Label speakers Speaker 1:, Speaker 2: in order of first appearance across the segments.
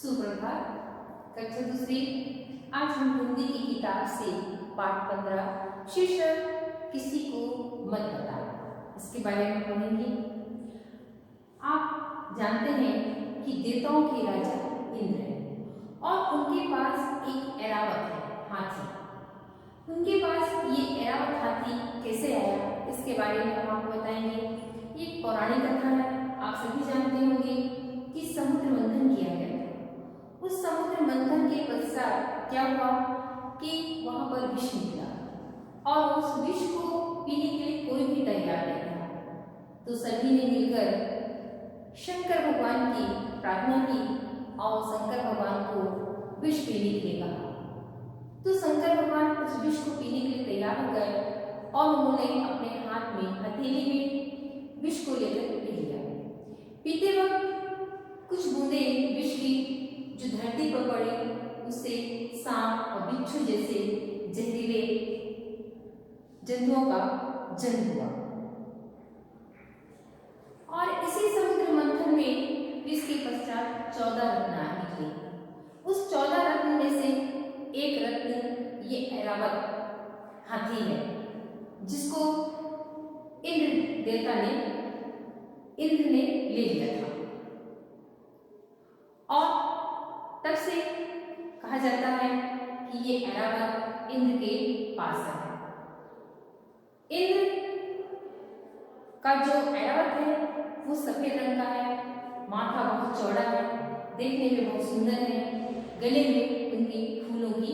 Speaker 1: सुप्रभात। कक्षा दूसरी। आज हम हिंदी की किताब से पाठ 15 शीर्षक किसी को मत बता इसके बारे में पढ़ेंगे। आप जानते हैं कि देवताओं के राजा इंद्र हैं और उनके पास एक ऐरावत है, हाथी। उनके पास ये ऐरावत हाथी कैसे आया इसके बारे में हम आपको बताएंगे। ये पौराणिक कथा है। आप सभी जानते होंगे कि समुद्र मंथन किया गया था। उस समुद्र मंथन के पश्चात क्या हुआ कि वहां पर विष निकला और उस विष को पीने के लिए कोई भी तैयार नहीं था। तो सभी ने मिलकर शंकर भगवान की प्रार्थना की और शंकर भगवान को विष पीने के लिए कहा। तो शंकर भगवान उस विष को पीने के लिए तैयार हो गए और उन्होंने अपने हाथ में हथेली में विष को लेकर पी लिया। पीते वक्त कुछ बूंदे विष की जो धरती पर पड़े उससे सांप और बिच्छू जैसे जहरीले जंतुओं का जन्म हुआ और इसी समुद्र मंथन में विष के पश्चात 14 रत्न निकले। उस 14 रत्न में से एक रत्न ये ऐरावत हाथी है, जिसको इंद्र ने ले लिया था। और तब से कहा जाता है कि ये ऐरावत इंद्र के पास है। इंद्र का जो ऐरावत है वो सफेद रंग का है, माथा बहुत चौड़ा है, देखने में बहुत सुंदर है, गले में उनकी फूलों की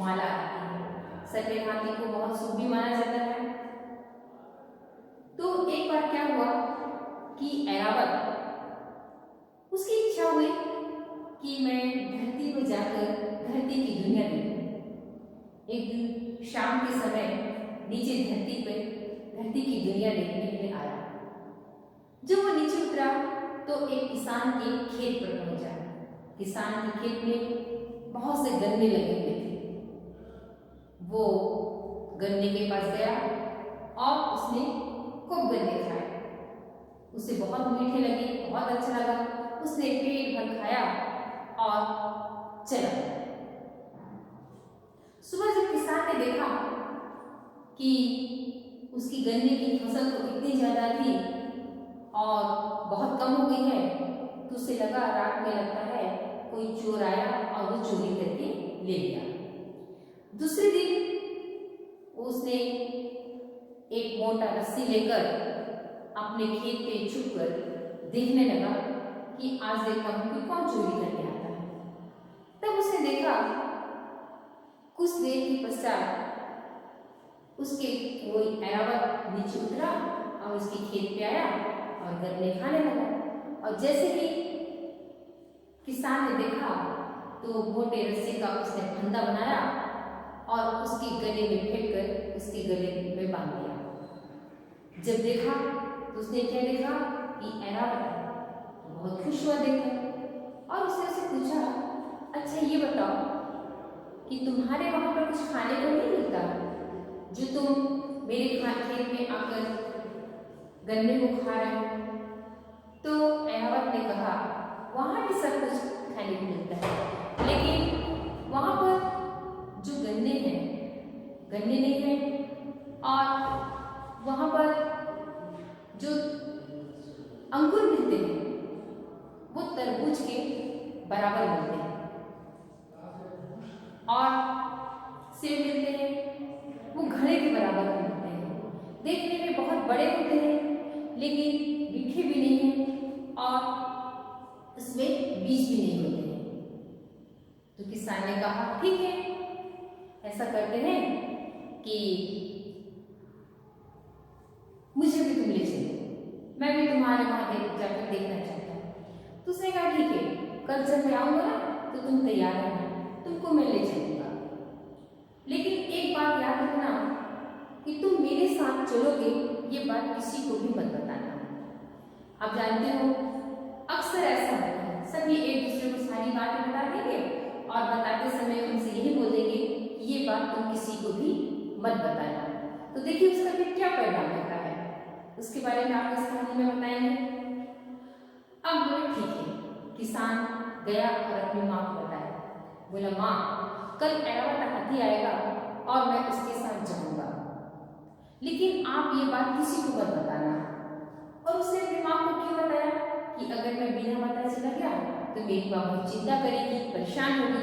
Speaker 1: माला आती है। सफेद हाथी को बहुत शुभ भी माना जाता है। तो एक बार क्या हुआ कि ऐरावत उसकी इच्छा हुई कि मैं धरती पर जाकर धरती की दुनिया देखूं। एक दिन शाम के समय नीचे धरती की दुनिया देखने के लिए आया। जब वो नीचे उतरा तो एक किसान के खेत पर पहुंचा। किसान के खेत में बहुत से गन्ने लगे हुए थे। वो गन्ने के पास गया और उसने खूब गन्ने खाए। उसे बहुत मीठे लगे, बहुत अच्छा लगा। उसने पेट भर खाया और चला गया। सुबह जब किसान ने देखा कि उसकी गन्ने की फसल तो इतनी ज्यादा थी और बहुत कम हो गई है, तो उसे लगा रात में लगता है कोई चोर आया और वो चोरी करके ले गया। दूसरे दिन उसने एक मोटा रस्सी लेकर अपने खेत पे छुपकर देखने लगा कि आज देखता हूं कि कौन चोरी करके आता है। तब उसने देखा कुछ देर के पश्चात उसके कोई ऐरावत नीचे उतरा और उसके खेत पे आया और गन्ने खाने लगा। और जैसे ही किसान ने देखा तो मोटे रस्सी का उसने फंदा बनाया और उसके गले में फेंक कर उसके गले में बांध दिया। जब देखा तो उसने क्या देखा कि ऐरावत है। बहुत खुश हुआ देखकर और उसने उससे पूछा, अच्छा ये बताओ कि तुम्हारे वहां पर कुछ खाने को नहीं मिलता जो तुम मेरे खेत में आकर गन्ने को खा रहे हो? तो ऐरावत ने कहा, वहां भी सब कुछ खाने को मिलता है, लेकिन वहां पर जो गन्ने नहीं है और वहां पर जो अंकुर मिलते हैं वो तरबूज के बराबर मिलते हैं और सेब मिलते हैं वो घड़े के बराबर मिलते हैं। देखने में बहुत बड़े होते हैं लेकिन मीठे भी नहीं हैं और उसमें बीज भी नहीं होते हैं। तो किसान ने कहा, ठीक है, ऐसा करते हैं कि मुझे भी तुम ले चलो, मैं भी तुम्हारे वहां जाकर देखना चाहता हूँ। तो उसने कहा, ठीक है, कल जब मैं आऊंगा ना तो तुम तैयार रहना, तुमको मैं ले चलूंगा। लेकिन एक बात याद रखना कि तुम मेरे साथ चलोगे, ये बात किसी को भी मत बताना। आप जानते हो अक्सर ऐसा होता है, सभी एक दूसरे को सारी बातें बता देंगे और बताते समय उनसे यही बोलेंगे कि ये बात तुम किसी को भी मत बताना। तो देखिए उसका फिर क्या परिणाम होता है, उसके बारे में आपको इस कहानी में बताएंगे। अब बोले, ठीक है, किसान गया और अपनी माँ को बताया। बोला, माँ, कल ऐरावत हाथी आएगा और मैं उसके साथ जाऊंगा, लेकिन आप ये बात किसी को मत बताना। और उसने अपनी माँ को क्यों बताया कि अगर मैं बिना बताए चला गया तो मेरी माँ बहुत चिंता करेगी, परेशान होगी,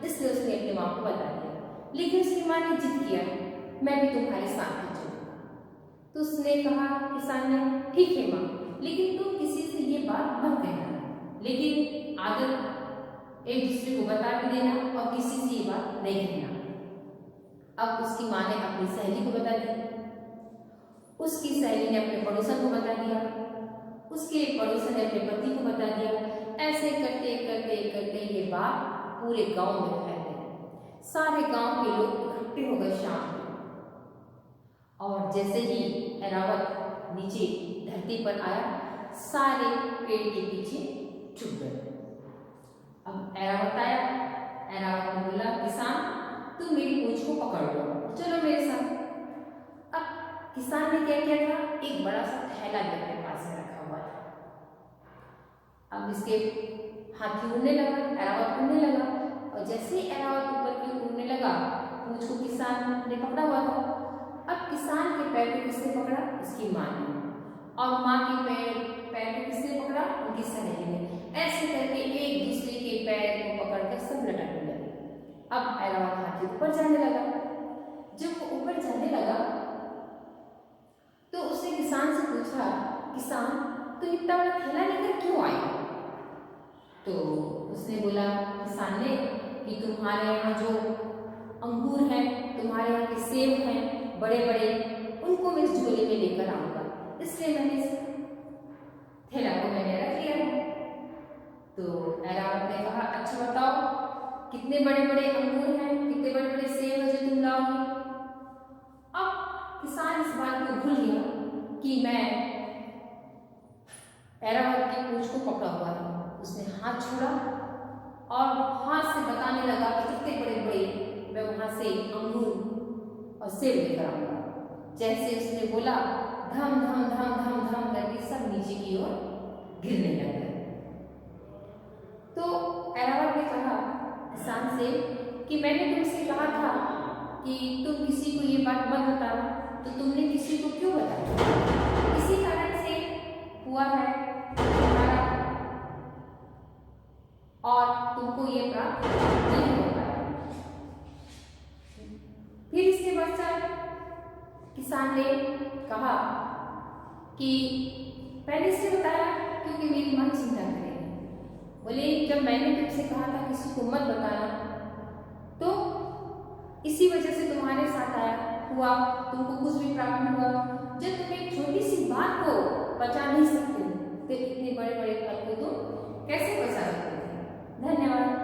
Speaker 1: इसलिए उसने अपनी माँ को बता दिया। लेकिन उसकी माँ ने जिद किया, मैं भी तुम्हारे साथ ही चलूंगा। तो उसने कहा, किसान ने, ठीक है माँ, लेकिन तुम किसी से ये बात मत कहना, लेकिन आदत एक दूसरे को बता भी देना और किसी से ये बात नहीं कहना। अब उसकी माँ ने अपनी सहेली को बता दिया, उसकी सहेली ने अपने पड़ोसन को बता दिया, उसके पड़ोसन ने अपने पति को बता दिया। ऐसे करते करते करते ये बात पूरे गांव में फैल गई। सारे गांव के लोग इकट्ठे हो गए शाम को, और जैसे ही ऐरावत नीचे धरती पर आया, सारे पेड़ के पीछे छुप गए। अब ऐरावत आया, ऐरावत ने बोला, किसान, तुम मेरी पूंछ को पकड़ लो, चलो मेरे साथ। अब किसान ने क्या किया था, एक बड़ा सा थैला भी अपने पास में रखा हुआ था। अब इसके हाथी उड़ने लगा, ऐरावत उड़ने लगा, और जैसे ही ऐरावत ऊपर की उड़ने लगा, पूंछ को किसान ने पकड़ा हुआ था। अब किसान के पैर को किसने पकड़ा, उसकी माँ ने, और माँ के पैर को किसने पकड़ा, उनकी सहेली ने। ऐसे करके एक दूसरे के पैर को पकड़कर सब लटकने लगे। अब ऐरावत हाथी ऊपर जाने लगा। जब वो ऊपर जाने लगा तो उसने किसान से पूछा, किसान, तुम इतना बड़ा थैला लेकर क्यों आए? तो उसने बोला, किसान ने, कि तुम्हारे यहाँ जो अंगूर हैं, तुम्हारे यहाँ के सेब हैं बड़े बड़े, उनको मैं इस झोले में लेकर आऊंगा, इसलिए मैंने इस थैला को मैंने रख लिया है। तो ऐरावत ने कहा, अच्छा बताओ, कितने बड़े बड़े अंगूर हैं, कितने बड़े बड़े सेब हैं जो तुम लाओगे? अब किसान इस बात को भूल गया कि मैं ऐरावत की पूंछ को पकड़ा हुआ है। उसने हाथ छोड़ा और हाथ से बताने लगा कि कितने बड़े बड़े मैं वहां से अंगूर और सेब लेकर आऊंगा। जैसे उसने बोला, धम धम धम धम धम करके सब नीचे की ओर गिरने लगे। तो ऐरावत ने कहा किसान से कि मैंने तुमसे कहा था कि तुम किसी को ये बात मत बताना, तो तुमने किसी को क्यों बताया? इसी कारण से हुआ है तुम्हारा, और तुमको ये प्राप्त नहीं हो पाया। फिर इसके पश्चात किसान ने कहा कि पहले से बताया क्योंकि मेरी मां चिंता करेगी। बोले, जब मैंने तुमसे कहा था किसी को मत बताना, तो इसी वजह से तुम्हारे साथ आया हुआ, तुमको कुछ भी प्राप्त नहीं हुआ। जब तुम एक छोटी सी बात को बचा नहीं सकते तो इतने बड़े बड़े फल को तुम कैसे बचा सकते थे? धन्यवाद।